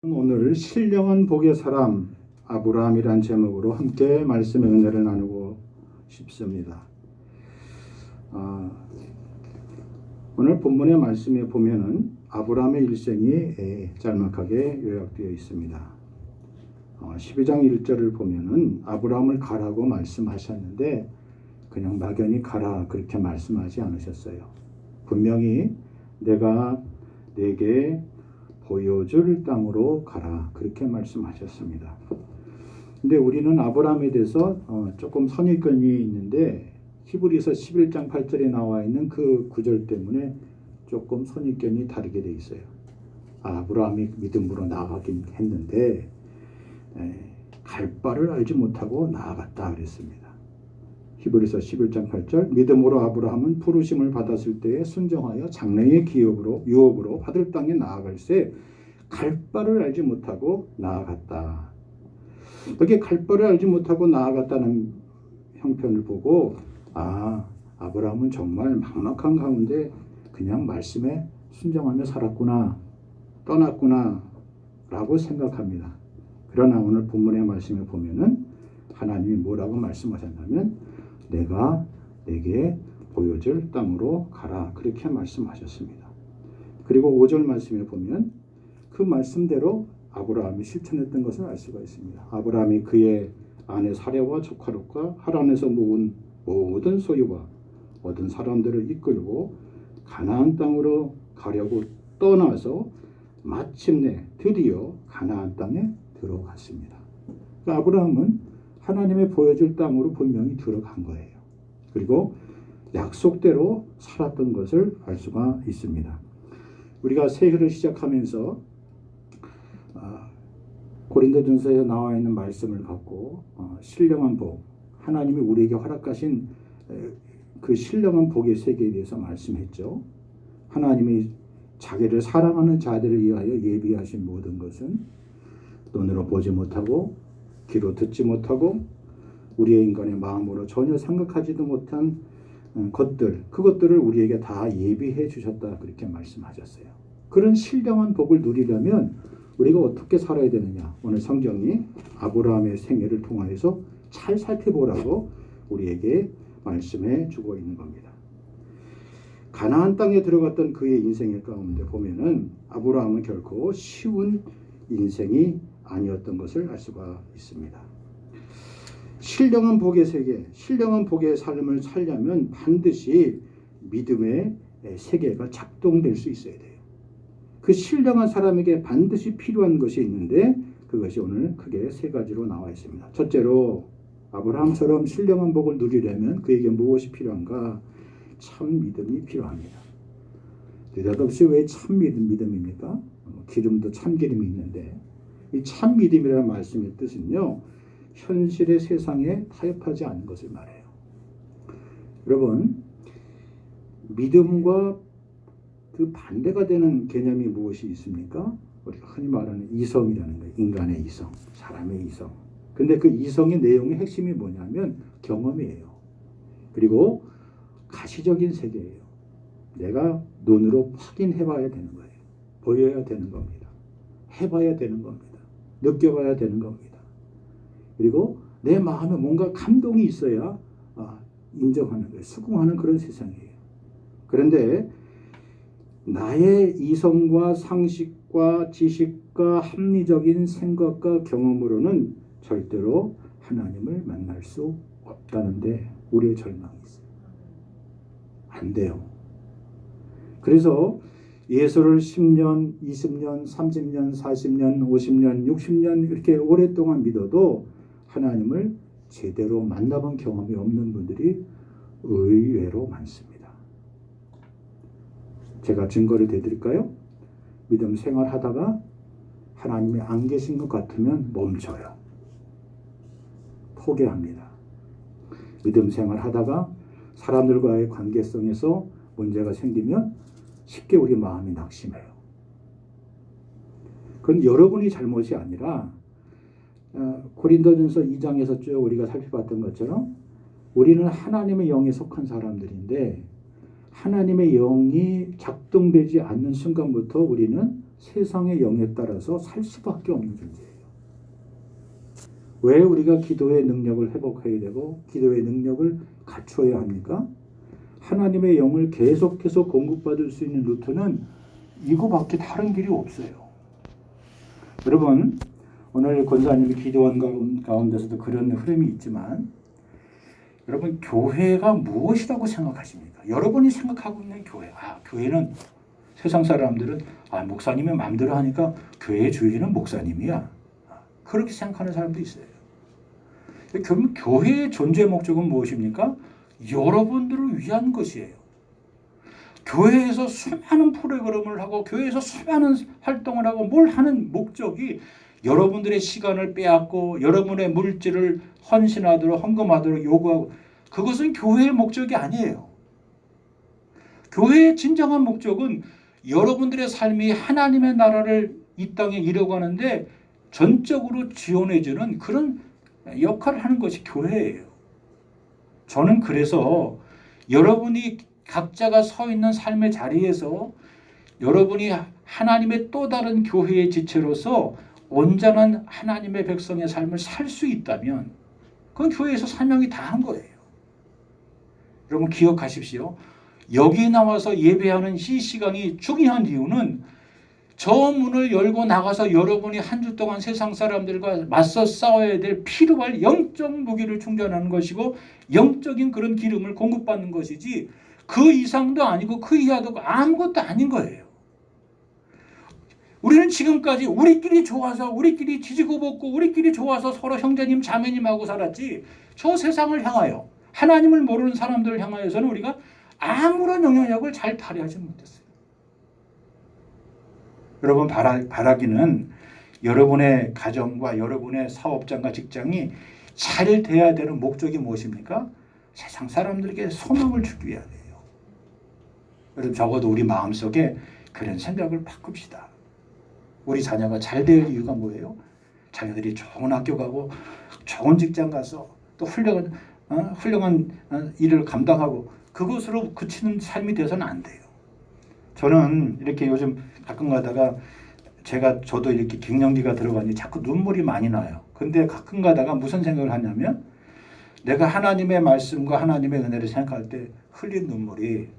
오늘 신령한 복의 사람 아브라함이란 제목으로 함께 말씀의 은혜를 나누고 싶습니다. 오늘 본문의 말씀에 보면은 아브라함의 일생이 짤막하게 요약되어 있습니다. 12장 1절을 보면은 아브라함을 가라고 말씀하셨는데 그냥 막연히 가라 그렇게 말씀하지 않으셨어요. 분명히 내가 네게 보여줄 땅으로 가라 그렇게 말씀하셨습니다. 근데 우리는 아브라함에 대해서 조금 선입견이 있는데 히브리서 11장 8절에 나와 있는 그 구절 때문에 조금 선입견이 다르게 돼 있어요. 아브라함이 믿음으로 나아가긴 했는데 갈 바를 알지 못하고 나아갔다 그랬습니다. 히브리서 11장 8절 믿음으로 아브라함은 부르심을 받았을 때에 순종하여 장래의 유업으로 받을 땅에 나아갈새 갈 바를 알지 못하고 나아갔다. 여기 갈 바를 알지 못하고 나아갔다는 형편을 보고 아브라함은 정말 막막한 가운데 그냥 말씀에 순종하며 살았구나, 떠났구나 라고 생각합니다. 그러나 오늘 본문의 말씀에 보면은 하나님이 뭐라고 말씀하셨냐면 내가 내게 보여줄 땅으로 가라 그렇게 말씀하셨습니다. 그리고 5절 말씀에 보면 그 말씀대로 아브라함이 실천했던 것을 알 수가 있습니다. 아브라함이 그의 아내 사레와 조카롯과 하란에서 모은 모든 소유와 얻은 사람들을 이끌고 가나안 땅으로 가려고 떠나서 마침내 드디어 가나안 땅에 들어갔습니다. 그러니까 아브라함은 하나님의 보여줄 땅으로 분명히 들어간 거예요. 그리고 약속대로 살았던 것을 알 수가 있습니다. 우리가 새해를 시작하면서 고린도전서에 나와 있는 말씀을 갖고 신령한 복, 하나님이 우리에게 허락하신 그 신령한 복의 세계에 대해서 말씀했죠. 하나님이 자기를 사랑하는 자들을 위하여 예비하신 모든 것은 눈으로 보지 못하고 귀로 듣지 못하고 우리의 인간의 마음으로 전혀 생각하지도 못한 그것들을 우리에게 다 예비해 주셨다 그렇게 말씀하셨어요. 그런 신령한 복을 누리려면 우리가 어떻게 살아야 되느냐, 오늘 성경이 아브라함의 생애를 통하여서 잘 살펴보라고 우리에게 말씀해 주고 있는 겁니다. 가나안 땅에 들어갔던 그의 인생의 가운데 보면은 아브라함은 결코 쉬운 인생이 아니었던 것을 알 수가 있습니다. 신령한 복의 세계, 신령한 복의 삶을 살려면 반드시 믿음의 세계가 작동될 수 있어야 돼요. 그 신령한 사람에게 반드시 필요한 것이 있는데 그것이 오늘 크게 세 가지로 나와 있습니다. 첫째로 아브라함처럼 신령한 복을 누리려면 그에게 무엇이 필요한가? 참 믿음이 필요합니다. 느닷없이 왜 참 믿음입니까? 기름도 참기름이 있는데 이 참 믿음이라는 말씀의 뜻은요, 현실의 세상에 타협하지 않는 것을 말해요. 여러분, 믿음과 그 반대가 되는 개념이 무엇이 있습니까? 우리가 흔히 말하는 이성이라는 거예요. 인간의 이성, 사람의 이성. 근데 그 이성의 내용의 핵심이 뭐냐면 경험이에요. 그리고 가시적인 세계예요. 내가 눈으로 확인해봐야 되는 거예요. 보여야 되는 겁니다. 해봐야 되는 겁니다. 느껴봐야 되는 겁니다. 그리고 내 마음에 뭔가 감동이 있어야 인정하는 거예요. 수긍하는 그런 세상이에요. 그런데 나의 이성과 상식과 지식과 합리적인 생각과 경험으로는 절대로 하나님을 만날 수 없다는데 우리의 절망이 있어요. 안 돼요. 그래서 예수를 10년, 20년, 30년, 40년, 50년, 60년 이렇게 오랫동안 믿어도 하나님을 제대로 만나본 경험이 없는 분들이 의외로 많습니다. 제가 증거를 대드릴까요? 믿음 생활하다가 하나님이 안 계신 것 같으면 멈춰요. 포기합니다. 믿음 생활하다가 사람들과의 관계성에서 문제가 생기면 쉽게 우리 마음이 낙심해요. 그건 여러분이 잘못이 아니라 고린도전서 2장에서 쭉 우리가 살펴봤던 것처럼 우리는 하나님의 영에 속한 사람들인데 하나님의 영이 작동되지 않는 순간부터 우리는 세상의 영에 따라서 살 수밖에 없는 존재예요. 왜 우리가 기도의 능력을 회복해야 되고 기도의 능력을 갖추어야 합니까? 하나님의 영을 계속해서 공급받을 수 있는 루트는 이거밖에 다른 길이 없어요. 여러분, 오늘 권사님이 기도한 가운데서도 그런 흐름이 있지만 여러분, 교회가 무엇이라고 생각하십니까? 여러분이 생각하고 있는 교회, 교회는 세상 사람들은 목사님의 마음대로 하니까 교회의 주인은 목사님이야. 그렇게 생각하는 사람도 있어요. 그럼 교회의 존재 목적은 무엇입니까? 여러분들을 위한 것이에요. 교회에서 수많은 프로그램을 하고 교회에서 수많은 활동을 하고 뭘 하는 목적이 여러분들의 시간을 빼앗고 여러분의 물질을 헌신하도록 헌금하도록 요구하고, 그것은 교회의 목적이 아니에요. 교회의 진정한 목적은 여러분들의 삶이 하나님의 나라를 이 땅에 이루고 하는데 전적으로 지원해주는 그런 역할을 하는 것이 교회예요. 저는 그래서 여러분이 각자가 서 있는 삶의 자리에서 여러분이 하나님의 또 다른 교회의 지체로서 온전한 하나님의 백성의 삶을 살 수 있다면 그건 교회에서 사명이 다 한 거예요. 여러분 기억하십시오. 여기 나와서 예배하는 이 시간이 중요한 이유는 저 문을 열고 나가서 여러분이 한 주 동안 세상 사람들과 맞서 싸워야 될 필요할 영적 무기를 충전하는 것이고 영적인 그런 기름을 공급받는 것이지 그 이상도 아니고 그 이하도 아무것도 아닌 거예요. 우리는 지금까지 우리끼리 좋아서 우리끼리 지지고 볶고 우리끼리 좋아서 서로 형제님 자매님하고 살았지 저 세상을 향하여 하나님을 모르는 사람들을 향하여서는 우리가 아무런 영향력을 잘 발휘하지 못했어요. 여러분 바라기는 여러분의 가정과 여러분의 사업장과 직장이 잘 돼야 되는 목적이 무엇입니까? 세상 사람들에게 소망을 주기 위해야 돼요. 여러분 적어도 우리 마음속에 그런 생각을 바꿉시다. 우리 자녀가 잘 될 이유가 뭐예요? 자녀들이 좋은 학교 가고 좋은 직장 가서 또 훌륭한 일을 감당하고 그것으로 그치는 삶이 돼서는 안 돼요. 저는 이렇게 요즘 가끔 가다가 저도 이렇게 갱년기가 들어가니 자꾸 눈물이 많이 나요. 근데 가끔 가다가 무슨 생각을 하냐면 내가 하나님의 말씀과 하나님의 은혜를 생각할 때 흘린 눈물이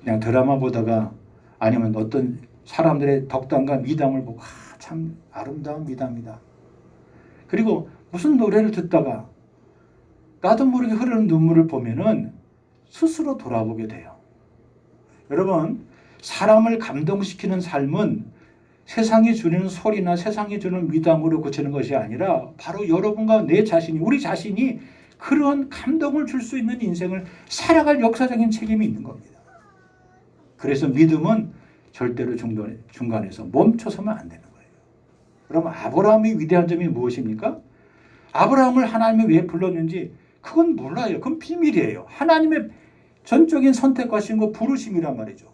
그냥 드라마 보다가 아니면 어떤 사람들의 덕담과 미담을 보고 참 아름다운 미담이다. 그리고 무슨 노래를 듣다가 나도 모르게 흐르는 눈물을 보면은 스스로 돌아보게 돼요. 여러분 사람을 감동시키는 삶은 세상이 주는 소리나 세상이 주는 미담으로 그치는 것이 아니라 바로 여러분과 내 자신이 우리 자신이 그런 감동을 줄 수 있는 인생을 살아갈 역사적인 책임이 있는 겁니다. 그래서 믿음은 절대로 중간에서 멈춰서면 안 되는 거예요. 그럼 아브라함의 위대한 점이 무엇입니까? 아브라함을 하나님이 왜 불렀는지 그건 몰라요. 그건 비밀이에요. 하나님의 전적인 선택과 신고 부르심이란 말이죠.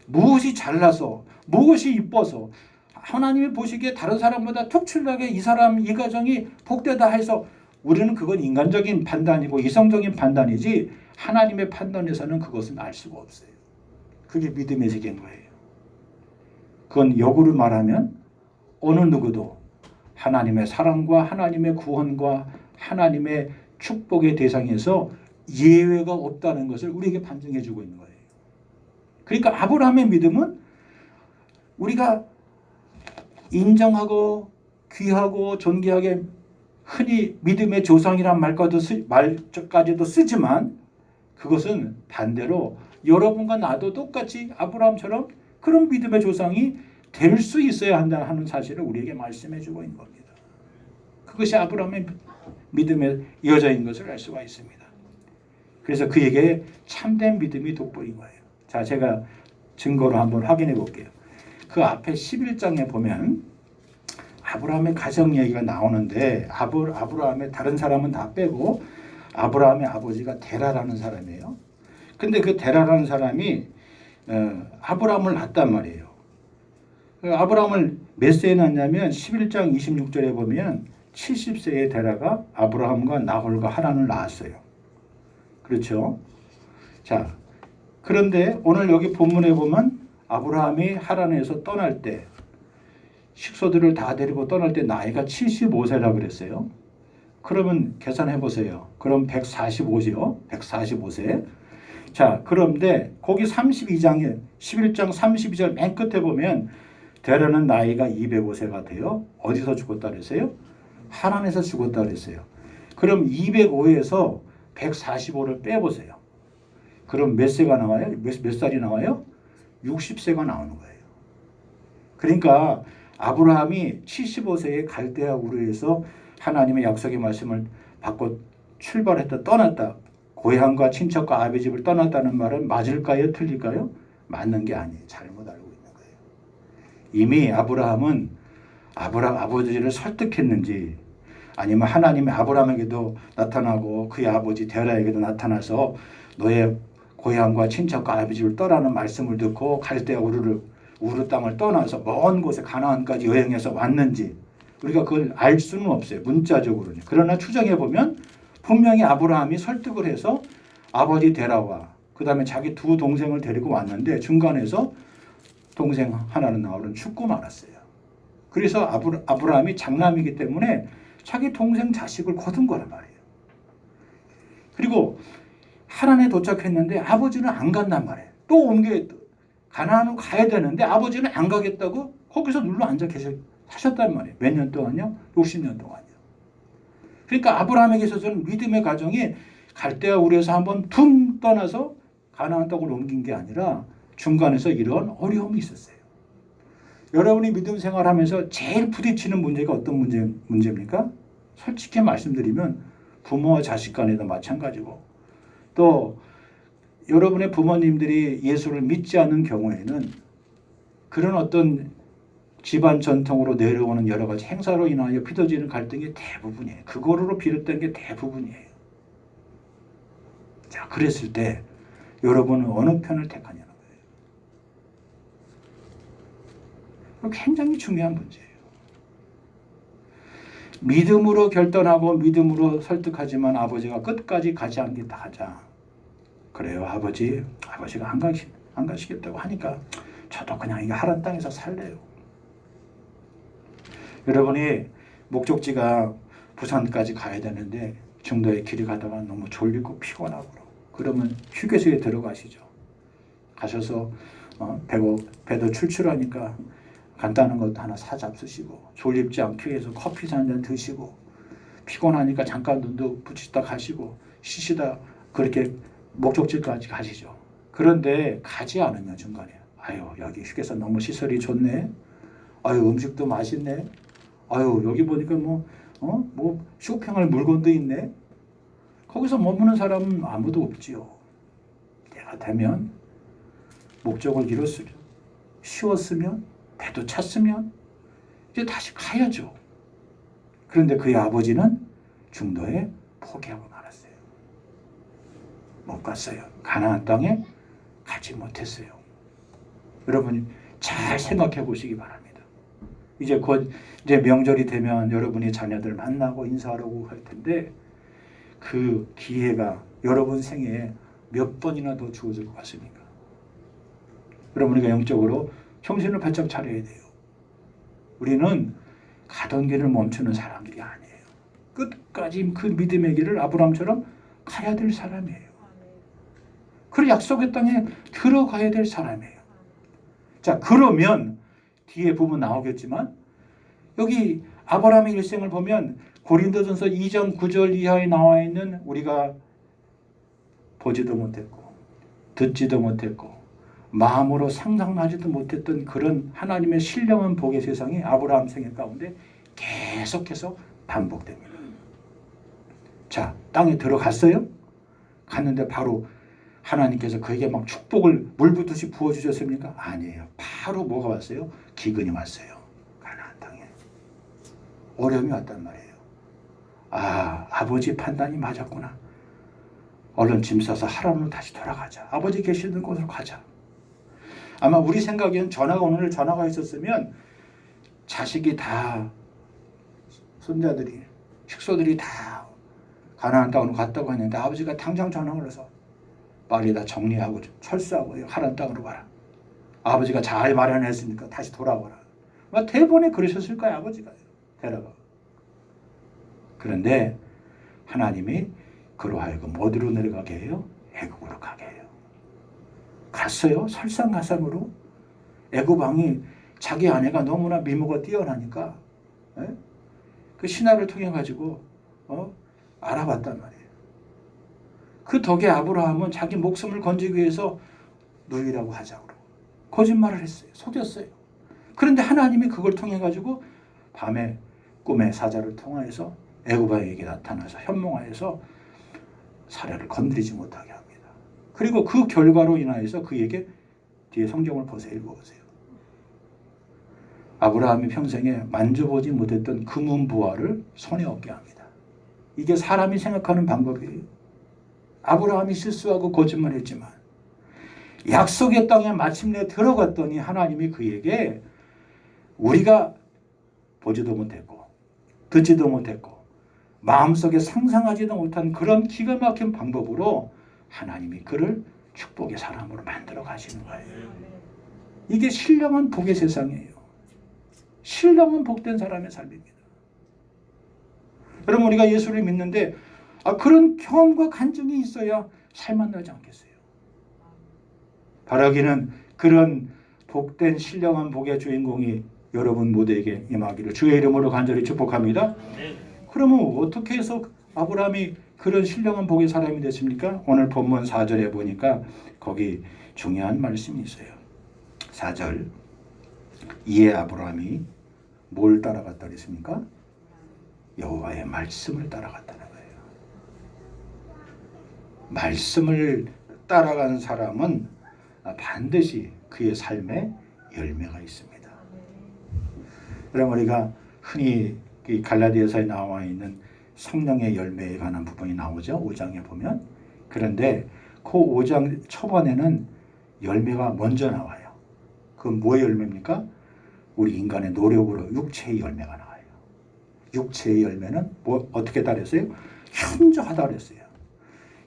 무엇이 잘나서 무엇이 이뻐서 하나님이 보시기에 다른 사람보다 특출나게 이 사람 이 가정이 복되다 해서 우리는 그건 인간적인 판단이고 이성적인 판단이지 하나님의 판단에서는 그것은 알 수가 없어요. 그게 믿음의 세계인 거예요. 그건 역으로 말하면 어느 누구도 하나님의 사랑과 하나님의 구원과 하나님의 축복의 대상에서 예외가 없다는 것을 우리에게 반증해 주고 있는 거예요. 그러니까 아브라함의 믿음은 우리가 인정하고 귀하고 존귀하게 흔히 믿음의 조상이란 말까지도 쓰지만 그것은 반대로 여러분과 나도 똑같이 아브라함처럼 그런 믿음의 조상이 될 수 있어야 한다 하는 사실을 우리에게 말씀해 주고 있는 겁니다. 그것이 아브라함의 믿음의 여자인 것을 알 수가 있습니다. 그래서 그에게 참된 믿음이 돋보인 거예요. 자, 제가 증거로 한번 확인해 볼게요. 그 앞에 11장에 보면 아브라함의 가정 얘기가 나오는데 아브라함의 다른 사람은 다 빼고 아브라함의 아버지가 데라라는 사람이에요. 근데 그 데라라는 사람이 아브라함을 낳았단 말이에요. 아브라함을 몇 세에 낳냐면 11장 26절에 보면 70세의 데라가 아브라함과 나홀과 하란을 낳았어요. 그렇죠? 자, 그런데 오늘 여기 본문에 보면 아브라함이 하란에서 떠날 때 식소들을 다 데리고 떠날 때 나이가 75세라 그랬어요. 그러면 계산해 보세요. 그럼 145세요. 145세. 자, 그런데 거기 32장에 11장 32절 맨 끝에 보면 데려는 나이가 205세가 돼요. 어디서 죽었다 그랬어요? 하란에서 죽었다 그랬어요. 그럼 205에서 145를 빼보세요. 그럼 몇 세가 나와요? 몇 살이 나와요? 60세가 나오는 거예요. 그러니까 아브라함이 75세에 갈대아 우르에서 하나님의 약속의 말씀을 받고 출발했다, 떠났다. 고향과 친척과 아비 집을 떠났다는 말은 맞을까요? 틀릴까요? 맞는 게 아니에요. 잘못 알고 있는 거예요. 이미 아브라함은 아버지를 설득했는지 아니면 하나님이 아브라함에게도 나타나고 그의 아버지 데라에게도 나타나서 너의 고향과 친척과 아비 집을 떠나는 말씀을 듣고 갈대아 우르 땅을 떠나서 먼 곳에 가나안까지 여행해서 왔는지 우리가 그걸 알 수는 없어요. 문자적으로는. 그러나 추정해 보면 분명히 아브라함이 설득을 해서 아버지 데라와 그 다음에 자기 두 동생을 데리고 왔는데 중간에서 동생 하나는 나오는 죽고 말았어요. 그래서 아브라함이 장남이기 때문에 자기 동생 자식을 거둔 거란 말이에요. 그리고 하란에 도착했는데 아버지는 안 간단 말이에요. 또 가나안으로 가야 되는데 아버지는 안 가겠다고 거기서 눌러 앉아 사셨단 말이에요. 몇 년 동안요? 60년 동안요. 그러니까 아브라함에게 있어서는 믿음의 가정이 갈대아 우르에서 한번 퉁 떠나서 가나안 땅을 옮긴 게 아니라 중간에서 이런 어려움이 있었어요. 여러분이 믿음 생활하면서 제일 부딪히는 문제가 어떤 문제입니까? 솔직히 말씀드리면 부모와 자식 간에도 마찬가지고 또 여러분의 부모님들이 예수를 믿지 않는 경우에는 그런 어떤 집안 전통으로 내려오는 여러 가지 행사로 인하여 빚어지는 갈등이 대부분이에요. 그거로 비롯된 게 대부분이에요. 자, 그랬을 때 여러분은 어느 편을 택하냐는 거예요. 굉장히 중요한 문제예요. 믿음으로 결단하고 믿음으로 설득하지만 아버지가 끝까지 가지 않겠다 하자. 그래요. 아버지가 안 가시겠다고 하니까 저도 그냥 이 하란 땅에서 살래요. 여러분이 목적지가 부산까지 가야 되는데 중도에 길이 가다가 너무 졸리고 피곤하고 그러면 휴게소에 들어가시죠. 가셔서 배도 출출하니까 간단한 것도 하나 사잡수시고 졸립지 않게 위해서 커피 한 잔 드시고 피곤하니까 잠깐 눈도 붙이다 가시고 쉬시다 그렇게 목적지까지 가시죠. 그런데 가지 않으면 중간에 아유 여기 휴게소 너무 시설이 좋네. 아유 음식도 맛있네. 아유 여기 보니까 뭐 쇼핑할 물건도 있네. 거기서 머무는 사람은 아무도 없지요. 때가 되면 목적을 이뤘으면 쉬었으면 배도 찼으면 이제 다시 가야죠. 그런데 그의 아버지는 중도에 포기하고 말았어요. 못 갔어요. 가나안 땅에 가지 못했어요. 여러분 잘 생각해 보시기 바랍니다. 이제 명절이 되면 여러분이 자녀들 만나고 인사하려고 할 텐데 그 기회가 여러분 생애에 몇 번이나 더 주어질 것 같습니까? 여러분이가 영적으로 정신을 바짝 차려야 돼요. 우리는 가던 길을 멈추는 사람들이 아니에요. 끝까지 그 믿음의 길을 아브라함처럼 가야 될 사람이에요. 그 약속의 땅에 들어가야 될 사람이에요. 자, 그러면 뒤에 부분 나오겠지만 여기 아브라함의 일생을 보면 고린도전서 2장 9절 이하에 나와 있는 우리가 보지도 못했고 듣지도 못했고 마음으로 상상하지도 못했던 그런 하나님의 신령한 복의 세상이 아브라함 생애 가운데 계속해서 반복됩니다. 자, 땅에 들어갔어요? 갔는데 바로 하나님께서 그에게 막 축복을 물 붓듯이 부어주셨습니까? 아니에요. 바로 뭐가 왔어요? 기근이 왔어요. 가나안 땅에. 어려움이 왔단 말이에요. 아, 아버지 판단이 맞았구나. 얼른 짐 싸서 하란으로 다시 돌아가자. 아버지 계시는 곳으로 가자. 아마 우리 생각엔 오늘 전화가 있었으면 자식이 다 손자들이 식소들이 다 가나안 땅으로 갔다고 했는데 아버지가 당장 전화를 해서 빨리 다 정리하고 철수하고 하란 땅으로 가라. 아버지가 잘 마련했으니까 다시 돌아와라. 아마 대번에 그러셨을 거예요. 아버지가 데려가. 그런데 하나님이 그로 하여금 어디로 내려가게 해요? 애굽으로 가게 해요. 갔어요. 설상가상으로. 애굽 왕이 자기 아내가 너무나 미모가 뛰어나니까 그 신하를 통해 가지고 알아봤단 말이에요. 그 덕에 아브라함은 자기 목숨을 건지기 위해서 누이라고 하자고 거짓말을 했어요. 속였어요. 그런데 하나님이 그걸 통해 가지고 밤에 꿈의 사자를 통하여서 애굽 왕에게 나타나서 현몽하여서 사례를 건드리지 못하게 합니다. 그리고 그 결과로 인하여서 그에게 뒤에 성경을 보세요. 읽어보세요. 아브라함이 평생에 만져보지 못했던 금은 부활을 손에 얻게 합니다. 이게 사람이 생각하는 방법이에요. 아브라함이 실수하고 거짓말했지만 약속의 땅에 마침내 들어갔더니 하나님이 그에게 우리가 보지도 못했고 듣지도 못했고 마음속에 상상하지도 못한 그런 기가 막힌 방법으로 하나님이 그를 축복의 사람으로 만들어 가시는 거예요. 이게 신령한 복의 세상이에요. 신령한 복된 사람의 삶입니다. 여러분 우리가 예수를 믿는데 그런 경험과 간증이 있어야 삶 만나지 않겠어요? 바라기는 그런 복된 신령한 복의 주인공이 여러분 모두에게 임하기를 주의 이름으로 간절히 축복합니다. 그러면 어떻게 해서 아브라함이 그런 신령한 복의 사람이 됐습니까? 오늘 본문 4절에 보니까 거기 중요한 말씀이 있어요. 4절 이에 아브라함이 뭘 따라갔다 그랬습니까? 여호와의 말씀을 따라갔다는 거예요. 말씀을 따라간 사람은 반드시 그의 삶에 열매가 있습니다. 여러분 우리가 흔히 갈라디아서에 나와 있는 성령의 열매에 관한 부분이 나오죠. 5장에 보면. 그런데 그 5장 초반에는 열매가 먼저 나와요. 그건 뭐의 열매입니까? 우리 인간의 노력으로 육체의 열매가 나와요. 육체의 열매는 어떻게 따르어요? 현저하다 그랬어요.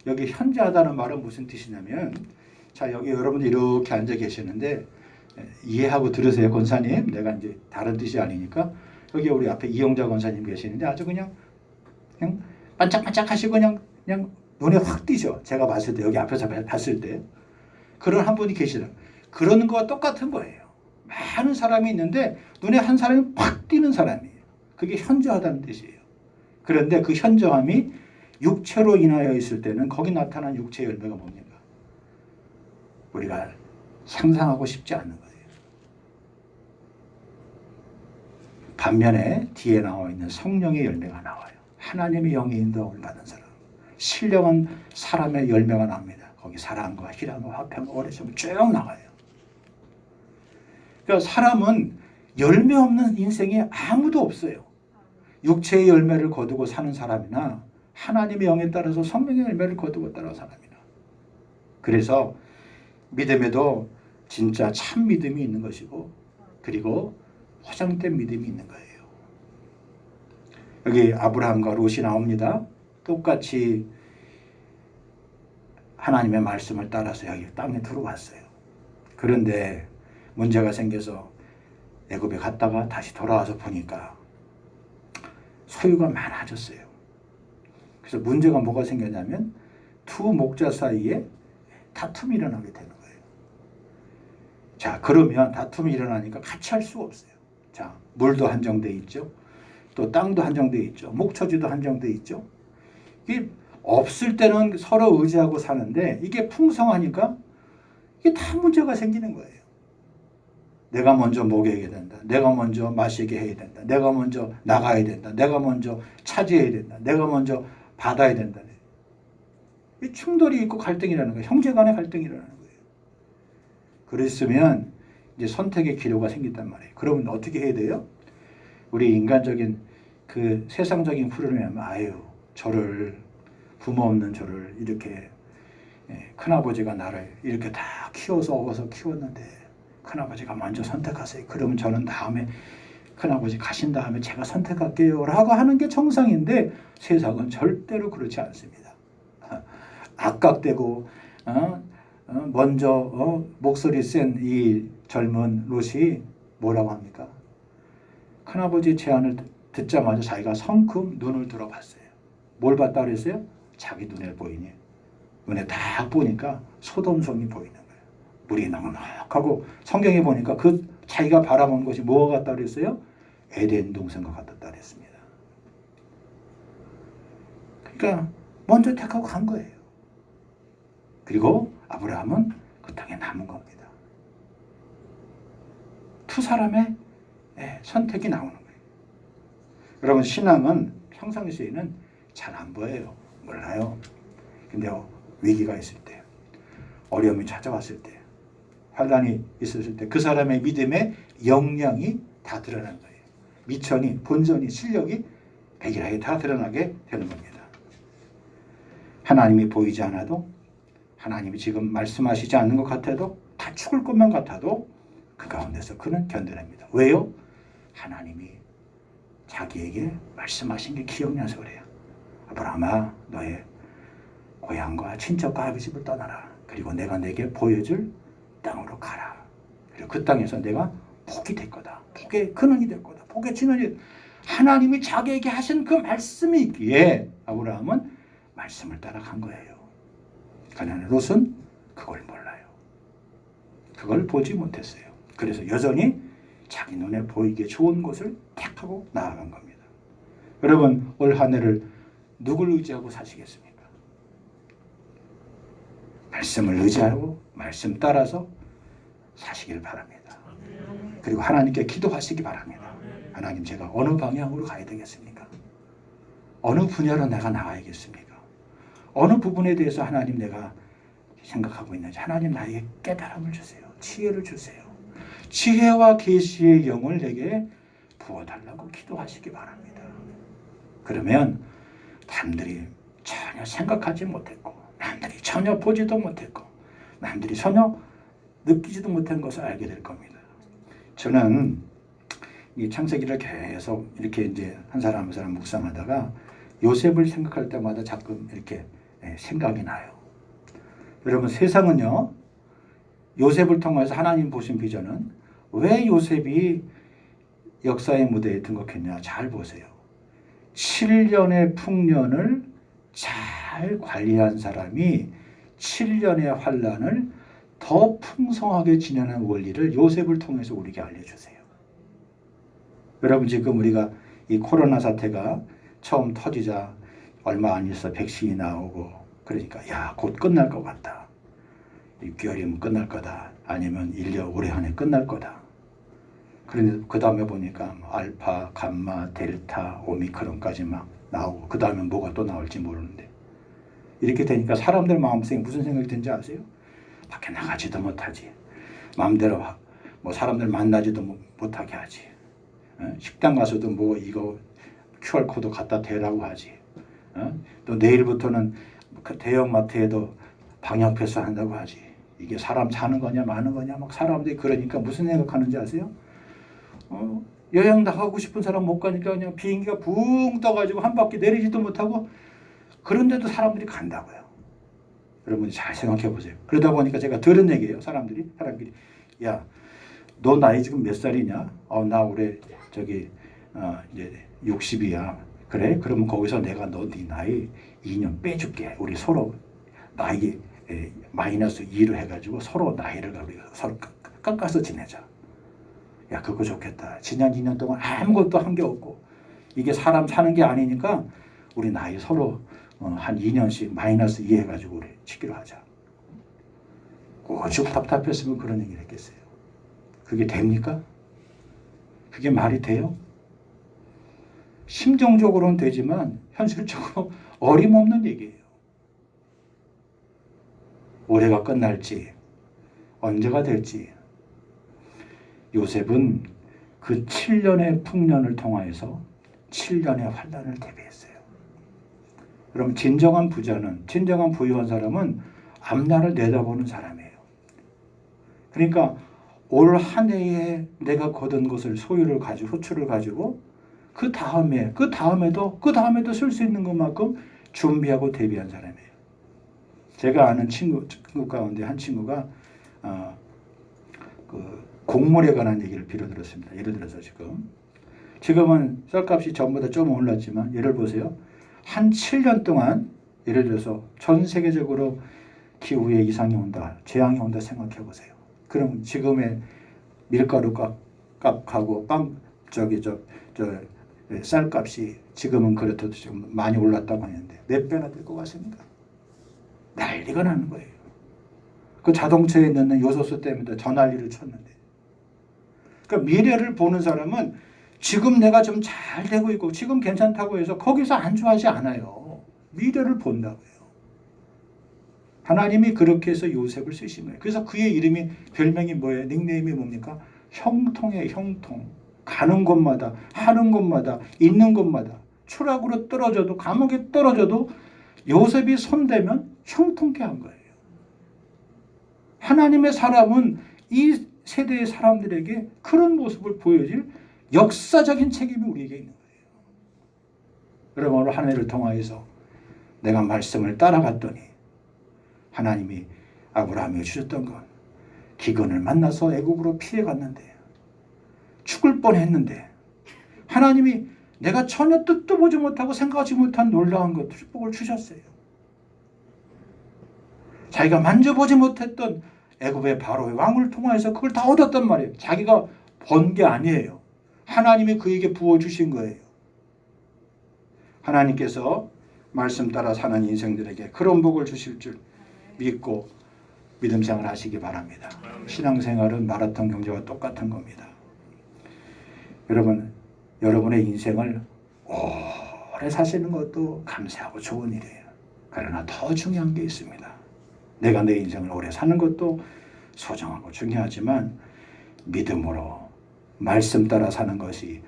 여기 현저하다는 말은 무슨 뜻이냐면 자 여기 여러분들 이렇게 앉아 계시는데 이해하고 들으세요. 권사님 내가 이제 다른 뜻이 아니니까 여기 우리 앞에 이용자 권사님 계시는데 아주 그냥 반짝반짝 하시고 그냥 눈에 확 띄죠. 제가 봤을 때 여기 앞에서 봤을 때 그런 한 분이 계시다. 그러는 거와 똑같은 거예요. 많은 사람이 있는데 눈에 한 사람이 확 띄는 사람이에요. 그게 현저하다는 뜻이에요. 그런데 그 현저함이 육체로 인하여 있을 때는 거기 나타난 육체의 열매가 뭡니까? 우리가 상상하고 싶지 않는 거예요. 반면에 뒤에 나와 있는 성령의 열매가 나와요. 하나님의 영의 인도함을 받은 사람. 신령한 사람의 열매가 납니다. 거기 사랑과 희락과 화평과 오래심을 쭉 나가요. 그러니까 사람은 열매 없는 인생이 아무도 없어요. 육체의 열매를 거두고 사는 사람이나 하나님의 영에 따라서 성령의 열매를 거두고 따라 사람이나. 그래서 믿음에도 진짜 참 믿음이 있는 것이고 그리고 화장된 믿음이 있는 거예요. 여기 아브라함과 롯이 나옵니다. 똑같이 하나님의 말씀을 따라서 여기 땅에 들어왔어요. 그런데 문제가 생겨서 애굽에 갔다가 다시 돌아와서 보니까 소유가 많아졌어요. 그래서 문제가 뭐가 생겼냐면 두 목자 사이에 다툼이 일어나게 되는 거예요. 자, 그러면 다툼이 일어나니까 같이 할 수가 없어요. 자, 물도 한정돼 있죠. 또 땅도 한정돼 있죠. 목초지도 한정돼 있죠. 이게 없을 때는 서로 의지하고 사는데 이게 풍성하니까 이게 다 문제가 생기는 거예요. 내가 먼저 먹여야 된다. 내가 먼저 마시게 해야 된다. 내가 먼저 나가야 된다. 내가 먼저 차지해야 된다. 내가 먼저 받아야 된다. 이 충돌이 있고 갈등이라는 거예요. 형제 간의 갈등이라는 거예요. 그랬으면 이제 선택의 기로가 생긴단 말이에요. 그러면 어떻게 해야 돼요? 우리 인간적인 그 세상적인 흐름에 하면 저를 부모 없는 저를 이렇게 큰아버지가 나를 이렇게 다 키워서 어서 키웠는데 큰아버지가 먼저 선택하세요. 그러면 저는 다음에 큰아버지 가신 다음에 제가 선택할게요 라고 하는 게 정상인데 세상은 절대로 그렇지 않습니다. 악각되고 먼저 목소리 센 이 젊은 롯이 뭐라고 합니까? 큰아버지의 제안을 듣자마자 자기가 성큼 눈을 들어봤어요. 뭘 봤다 그랬어요? 자기 눈에 보이니. 눈에 딱 보니까 소돔성이 보이는 거예요. 물이 넉넉하고 성경에 보니까 그 자기가 바라본 것이 뭐가 같다 그랬어요? 에덴 동산과 같았다 그랬습니다. 그러니까 먼저 택하고 간 거예요. 그리고 아브라함은 그 땅에 남은 겁니다. 두 사람의 선택이 나오는 거예요. 여러분 신앙은 평상시에는 잘 안 보여요. 몰라요. 근데 위기가 있을 때, 어려움이 찾아왔을 때, 환난이 있었을 때 그 사람의 믿음의 역량이 다 드러나는 거예요. 미천이, 본전이, 실력이 백일하게 다 드러나게 되는 겁니다. 하나님이 보이지 않아도, 하나님이 지금 말씀하시지 않는 것 같아도, 다 죽을 것만 같아도 그 가운데서 그는 견뎌냅니다. 왜요? 하나님이 자기에게 말씀하신 게 기억나서 그래요. 아브라함아, 너의 고향과 친척과 아버지 집을 떠나라. 그리고 내가 내게 보여줄 땅으로 가라. 그리고 그 땅에서 내가 복이 될 거다. 복의 근원이 될 거다. 복의 진원이. 하나님이 자기에게 하신 그 말씀이 있기에 아브라함은 말씀을 따라간 거예요. 그러나 롯은 그걸 몰라요. 그걸 보지 못했어요. 그래서 여전히 자기 눈에 보이게 좋은 곳을 택하고 나아간 겁니다. 여러분, 올 한 해를 누굴 의지하고 사시겠습니까? 말씀을 의지하고 말씀 따라서 사시길 바랍니다. 그리고 하나님께 기도하시기 바랍니다. 하나님, 제가 어느 방향으로 가야 되겠습니까? 어느 분야로 내가 나가야겠습니까? 어느 부분에 대해서 하나님 내가 생각하고 있는지 하나님 나에게 깨달음을 주세요. 지혜를 주세요. 지혜와 계시의 영을 내게 부어달라고 기도하시기 바랍니다. 그러면 남들이 전혀 생각하지 못했고, 남들이 전혀 보지도 못했고, 남들이 전혀 느끼지도 못한 것을 알게 될 겁니다. 저는 이 창세기를 계속 이렇게 이제 한 사람 한 사람 묵상하다가 요셉을 생각할 때마다 자꾸 이렇게 생각이 나요. 여러분, 세상은요, 요셉을 통해서 하나님 보신 비전은 왜 요셉이 역사의 무대에 등극했냐? 잘 보세요. 7년의 풍년을 잘 관리한 사람이 7년의 환란을 더 풍성하게 지내는 원리를 요셉을 통해서 우리에게 알려주세요. 여러분, 지금 우리가 이 코로나 사태가 처음 터지자 얼마 안 있어 백신이 나오고 그러니까 야, 곧 끝날 것 같다. 6개월이면 끝날 거다. 아니면 1년 올해 안에 끝날 거다. 그런데 그 다음에 보니까 알파, 감마, 델타, 오미크론까지 막 나오고 그 다음에 뭐가 또 나올지 모르는데 이렇게 되니까 사람들 마음속에 무슨 생각이 드는지 아세요? 밖에 나가지도 못하지. 마음대로 뭐 사람들 만나지도 못하게 하지. 식당 가서도 뭐 이거 QR코드 갖다 대라고 하지. 또 내일부터는 그 대형마트에도 방역 패스 한다고 하지. 이게 사람 사는 거냐 마는 거냐 막 사람들이 그러니까 무슨 생각하는지 아세요? 여행 나가고 싶은 사람 못 가니까 그냥 비행기가 붕 떠가지고 한 바퀴 내리지도 못하고 그런데도 사람들이 간다고요. 여러분이 잘 생각해 보세요. 그러다 보니까 제가 들은 얘기예요. 사람들이 야, 너 나이 지금 몇 살이냐? 나 올해 저기 이제 60이야. 그래? 그러면 거기서 내가 너 네 나이 2년 빼줄게. 우리 서로 나이 마이너스 2로 해가지고 서로 나이를 서로 깎아서 지내자. 야, 그거 좋겠다. 지난 2년 동안 아무것도 한 게 없고 이게 사람 사는 게 아니니까 우리 나이 서로 한 2년씩 마이너스 2 해가지고 우리 치기로 하자. 오죽 답답했으면 그런 얘기를 했겠어요. 그게 됩니까? 그게 말이 돼요? 심정적으로는 되지만 현실적으로 어림없는 얘기예요. 올해가 끝날지 언제가 될지 요셉은 그 7년의 풍년을 통하여서 7년의 환난을 대비했어요. 그럼 진정한 부자는, 진정한 부유한 사람은 앞날을 내다보는 사람이에요. 그러니까 올 한 해에 내가 거둔 것을 소유를 가지고 호출을 가지고 그 다음에도 쓸 수 있는 것만큼 준비하고 대비한 사람이에요. 제가 아는 친구 가운데 한 친구가 그 곡물에 관한 얘기를 빌어들었습니다. 예를 들어서 지금 지금은 쌀값이 전보다 좀 올랐지만 예를 보세요. 한 7년 동안 예를 들어서 전 세계적으로 기후에 이상이 온다, 재앙이 온다 생각해 보세요. 그럼 지금의 밀가루 값하고 쌀값이 지금은 그렇다도 좀 많이 올랐다고 하는데 몇 배나 될 것 같습니까? 난리가 나는 거예요. 그 자동차에 넣는 요소수 때문에 저 난리를 쳤는데. 그러니까 미래를 보는 사람은 지금 내가 좀 잘 되고 있고 지금 괜찮다고 해서 거기서 안주하지 않아요. 미래를 본다고요. 하나님이 그렇게 해서 요셉을 쓰신 거예요. 그래서 그의 이름이 별명이 뭐예요? 닉네임이 뭡니까? 형통이에요. 형통. 가는 곳마다 하는 곳마다 있는 곳마다 추락으로 떨어져도 감옥에 떨어져도 요셉이 손대면 형통케 한 거예요. 하나님의 사람은 이 세대의 사람들에게 그런 모습을 보여줄 역사적인 책임이 우리에게 있는 거예요. 여러분 오늘 한 해를 통하여서 내가 말씀을 따라갔더니 하나님이 아브라함에게 주셨던 건 기근을 만나서 애굽으로 피해갔는데 죽을 뻔했는데 하나님이 내가 전혀 뜻도 보지 못하고 생각하지 못한 놀라운 것 축복을 주셨어요. 자기가 만져보지 못했던 애굽의 바로의 왕을 통하여서 그걸 다 얻었단 말이에요. 자기가 번 게 아니에요. 하나님이 그에게 부어주신 거예요. 하나님께서 말씀 따라 사는 인생들에게 그런 복을 주실 줄 믿고 믿음 생활 하시기 바랍니다. 신앙생활은 마라톤 경제와 똑같은 겁니다. 여러분, 여러분의 인생을 오래 사시는 것도 감사하고 좋은 일이에요. 그러나 더 중요한 게 있습니다. 내가 내 인생을 오래 사는 것도 소중하고 중요하지만 믿음으로 말씀 따라 사는 것이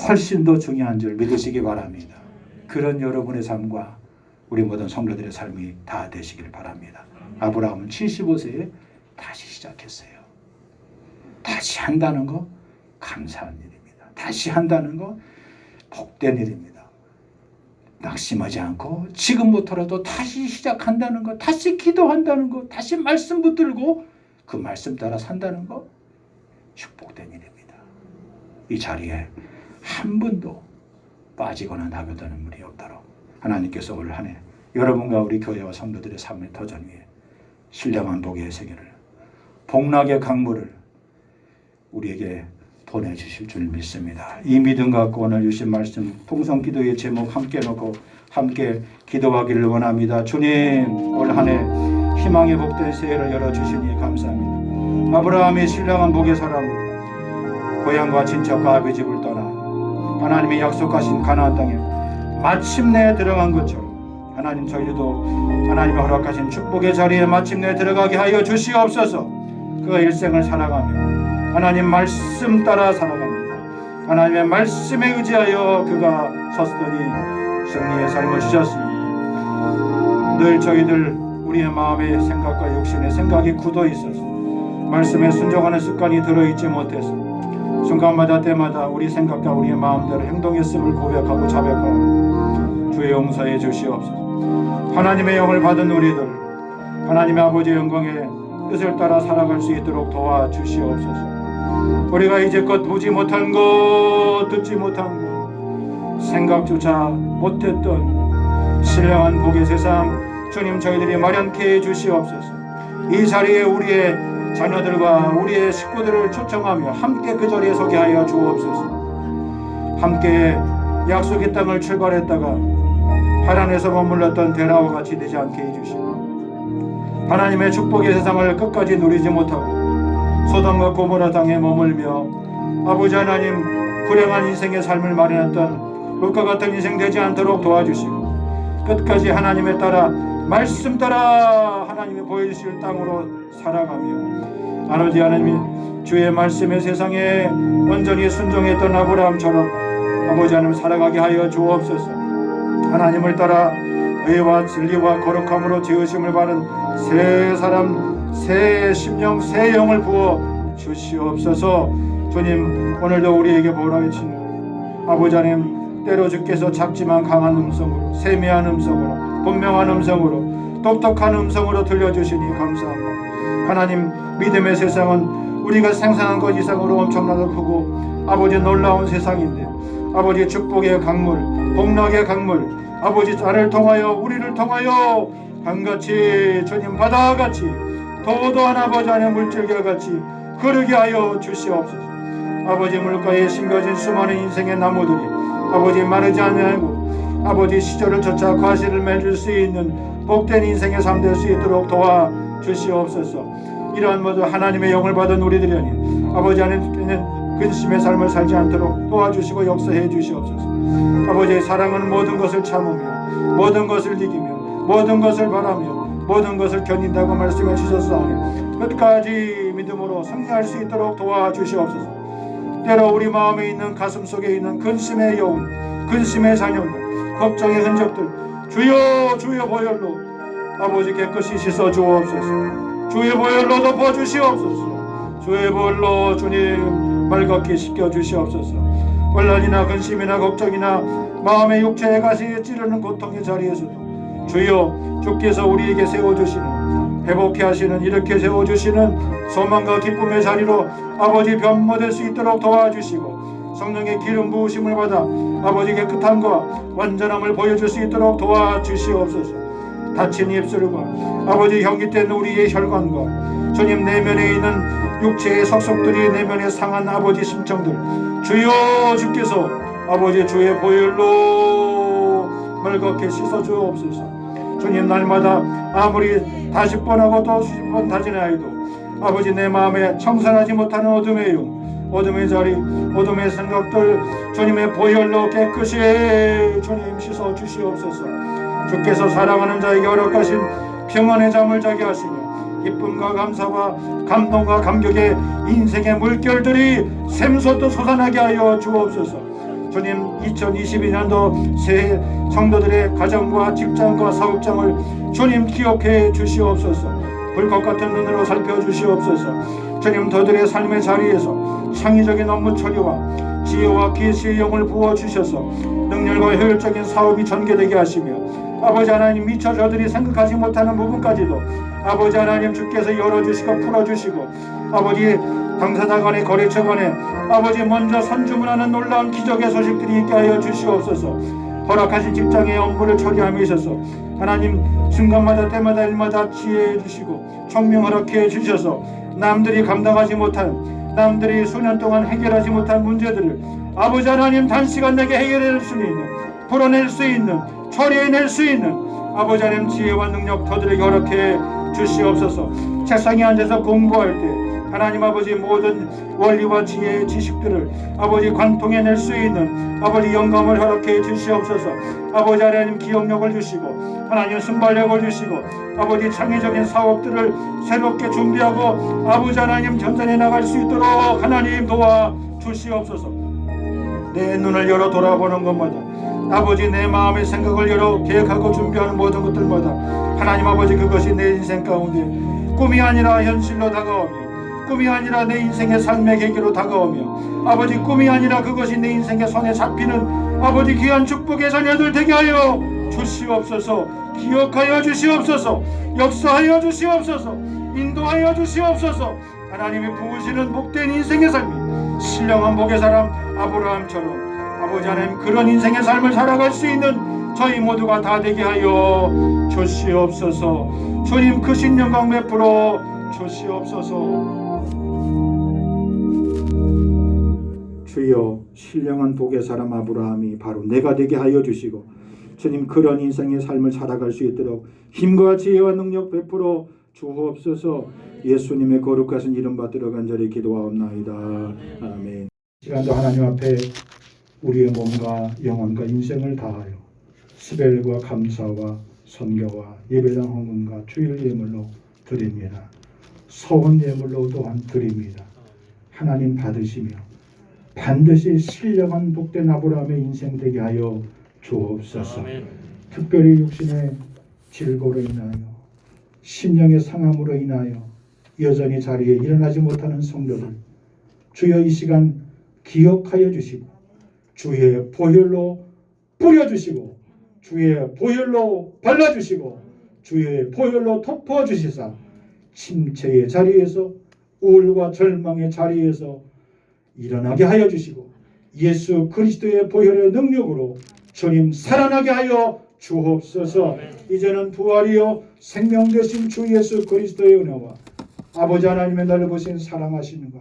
훨씬 더 중요한 줄 믿으시기 바랍니다. 그런 여러분의 삶과 우리 모든 성도들의 삶이 다 되시길 바랍니다. 아브라함은 75세에 다시 시작했어요. 다시 한다는 거 감사한 일입니다. 다시 한다는 거 복된 일입니다. 낙심하지 않고 지금부터라도 다시 시작한다는 거, 다시 기도한다는 거, 다시 말씀 붙들고 그 말씀 따라 산다는 거 축복된 일입니다. 이 자리에 한 분도 빠지거나 나가다는 분이 없도록 하나님께서 올 한 해 여러분과 우리 교회와 성도들의 삶의 터전 위에 신령한 복의 세계를, 복락의 강물을 우리에게 보내주실 줄 믿습니다. 이 믿음 갖고 오늘 주신 말씀 통성 기도의 제목 함께 놓고 함께 기도하기를 원합니다. 주님, 올 한 해 희망의 복된 새해를 열어주시니 감사합니다. 아브라함이 신령한 복의 사람, 고향과 친척과 아비 집을 떠나 하나님이 약속하신 가나안 땅에 마침내 들어간 것처럼 하나님, 저희도 하나님이 허락하신 축복의 자리에 마침내 들어가게 하여 주시옵소서. 그가 일생을 살아가며 하나님 말씀 따라 살아갑니다. 하나님의 말씀에 의지하여 그가 섰더니 승리의 삶을 주셨습니다. 늘 저희들 우리의 마음의 생각과 육신의 생각이 굳어 있어서 말씀에 순종하는 습관이 들어있지 못해서 순간마다 때마다 우리 생각과 우리의 마음대로 행동했음을 고백하고 자백하고 주의 용서해 주시옵소서. 하나님의 영을 받은 우리들, 하나님의 아버지의 영광의 뜻을 따라 살아갈 수 있도록 도와주시옵소서. 우리가 이제껏 보지 못한 것, 듣지 못한 것, 생각조차 못했던 신령한 복의 세상 주님, 저희들이 마련케 해 주시옵소서. 이 자리에 우리의 자녀들과 우리의 식구들을 초청하며 함께 그 자리에 서게 하여 주옵소서. 함께 약속의 땅을 출발했다가 하란에서 머물렀던 데라와 같이 되지 않게 해주시고 하나님의 축복의 세상을 끝까지 누리지 못하고 소돔과 고모라 땅에 머물며 아버지 하나님, 불행한 인생의 삶을 마련했던 롯과 같은 인생 되지 않도록 도와주시고 끝까지 하나님에 따라 말씀 따라 하나님이 보여주실 땅으로 살아가며 아버지 하나님, 주의 말씀의 세상에 온전히 순종했던 아브라함처럼 아버지 하나님 살아가게 하여 주옵소서. 하나님을 따라 의와 진리와 거룩함으로 지으심을 받은 새 사람, 새 심령, 새 영을 부어 주시옵소서. 주님, 오늘도 우리에게 보라하시는 아버지 하나님, 때로 주께서 작지만 강한 음성으로, 세미한 음성으로, 분명한 음성으로, 똑똑한 음성으로 들려주시니 감사합니다. 하나님, 믿음의 세상은 우리가 상상한 것 이상으로 엄청나게 크고 아버지 놀라운 세상인데 아버지 축복의 강물, 복락의 강물, 아버지 나를 통하여 우리를 통하여 강같이 주님 바다같이 도도한 아버지 안에 물질과 같이 흐르게 하여 주시옵소서. 아버지 물가에 심겨진 수많은 인생의 나무들이 아버지 마르지 아니하고 아버지 시절을 쫓아 과실을 맺을 수 있는 복된 인생의 삶 될 수 있도록 도와 주시옵소서. 이러한 모두 하나님의 영을 받은 우리들이니 아버지 안에는 근심의 삶을 살지 않도록 도와주시고 역사해 주시옵소서. 아버지의 사랑은 모든 것을 참으며 모든 것을 이기며 모든 것을 바라며 모든 것을 견딘다고 말씀해 주셨사오니 끝까지 믿음으로 승리할 수 있도록 도와주시옵소서. 때로 우리 마음에 있는 가슴 속에 있는 근심의 여운, 근심의 잔여물, 걱정의 흔적들 주여 주여 보혈로 아버지 깨끗이 씻어 주옵소서. 주의 보혈로 덮어 주시옵소서. 주의 보혈로 주님 맑게 씻겨 주시옵소서. 혼란이나 근심이나 걱정이나 마음의 육체의 가시에 찌르는 고통의 자리에서도 주여 주께서 우리에게 세워주시는 회복케 하시는 일으켜 세워주시는 소망과 기쁨의 자리로 아버지 변모될 수 있도록 도와주시고 성령의 기름 부으심을 받아 아버지 깨끗함과 완전함을 보여줄 수 있도록 도와주시옵소서. 다친 입술과 아버지 현기된 우리의 혈관과 주님 내면에 있는 육체의 속속들이 내면에 상한 아버지 심정들 주여 주께서 아버지 주의 보혈로 맑게 씻어주옵소서. 주님 날마다 아무리 다시 뻔하고 또 수십 번 다지나이도 아버지 내 마음에 청산하지 못하는 어둠의 영, 어둠의 자리, 어둠의 생각들 주님의 보혈로 깨끗이 주님 씻어 주시옵소서. 주께서 사랑하는 자에게 허락하신 평안의 잠을 자게 하시며 기쁨과 감사와 감동과 감격의 인생의 물결들이 샘솟듯 솟아나게 하여 주옵소서. 주님 2022년도 새해 성도들의 가정과 직장과 사업장을 주님 기억해 주시옵소서. 불꽃 같은 눈으로 살펴주시옵소서. 주님 저들의 삶의 자리에서 창의적인 업무 처리와 지혜와 계시의 영을 부어주셔서 능률과 효율적인 사업이 전개되게 하시며 아버지 하나님 미처 저들이 생각하지 못하는 부분까지도 아버지 하나님 주께서 열어주시고 풀어주시고 아버지 당사자 간의 거래처 간에 아버지 먼저 선주문하는 놀라운 기적의 소식들이 있게 하여 주시옵소서. 허락하신 직장의 업무를 처리함에 있어서 하나님 순간마다 때마다 일마다 지혜해 주시고 총명 허락해 주셔서 남들이 감당하지 못한 남들이 수년 동안 해결하지 못한 문제들을 아버지 하나님 단시간 내게 해결할 수 있는 풀어낼 수 있는 처리해낼 수 있는 아버지 하나님 지혜와 능력 저들에게 허락해 주시옵소서. 책상에 앉아서 공부할 때 하나님 아버지 모든 원리와 지혜의 지식들을 아버지 관통해낼 수 있는 아버지 영감을 허락해 주시옵소서. 아버지 하나님 기억력을 주시고 하나님 순발력을 주시고 아버지 창의적인 사업들을 새롭게 준비하고 아버지 하나님 전전해 나갈 수 있도록 하나님 도와 주시옵소서. 내 눈을 열어 돌아보는 것마다 아버지 내 마음의 생각을 열어 계획하고 준비하는 모든 것들마다 하나님 아버지 그것이 내 인생 가운데 꿈이 아니라 현실로 다가오며 꿈이 아니라 내 인생의 삶의 계기로 다가오며 아버지 꿈이 아니라 그것이 내 인생의 손에 잡히는 아버지 귀한 축복의 자녀들 되게 하여 주시옵소서. 기억하여 주시옵소서. 역사하여 주시옵소서. 인도하여 주시옵소서. 하나님이 부으시는 복된 인생의 삶이 신령한 복의 사람 아브라함처럼 아버지 하나님 그런 인생의 삶을 살아갈 수 있는 저희 모두가 다 되게 하여 주시옵소서. 주님 크신 영광 베풀어 주시옵소서. 주여 신령한 복의 사람 아브라함이 바로 내가 되게 하여 주시고 주님 그런 인생의 삶을 살아갈 수 있도록 힘과 지혜와 능력 베풀어 주옵소서. 예수님의 거룩하신 이름 받들어 간절히 기도하옵나이다. 아멘. 시간도 하나님 앞에 우리의 몸과 영혼과 인생을 다하여 스벨과 감사와 선교와 예배당 헌금과 주일 예물로 드립니다. 서원 예물로 또한 드립니다. 하나님 받으시며 반드시 신령한 복된 아브라함의 인생 되게 하여 주옵소서. 특별히 육신의 질고로 인하여 심령의 상함으로 인하여 여전히 자리에 일어나지 못하는 성도들 주여 이 시간 기억하여 주시고 주의 보혈로 뿌려주시고 주의 보혈로 발라주시고 주의 보혈로 덮어주시사 침체의 자리에서 우울과 절망의 자리에서 일어나게 하여 주시고 예수 그리스도의 보혈의 능력으로 주님 살아나게 하여 주옵소서. 이제는 부활이요 생명 되신 주 예수 그리스도의 은혜와 아버지 하나님의 넓으신 사랑하심과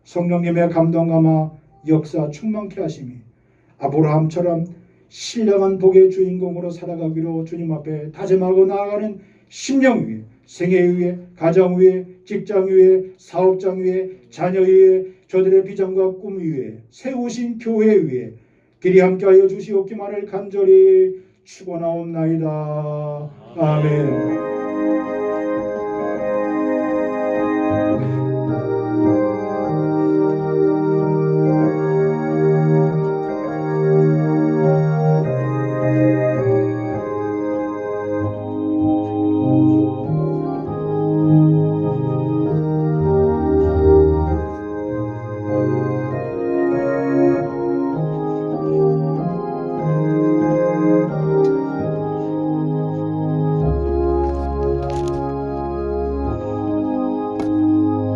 성령님의 감동감화 역사 충만케 하심이 아브라함처럼 신령한 복의 주인공으로 살아가기로 주님 앞에 다짐하고 나아가는 심령 위에, 생애 위에, 가정 위에, 직장 위에, 사업장 위에, 자녀 위에, 저들의 비전과 꿈 위에, 세우신 교회 위에 길이 함께하여 주시옵기만을 간절히 축원하옵나이다. 아멘.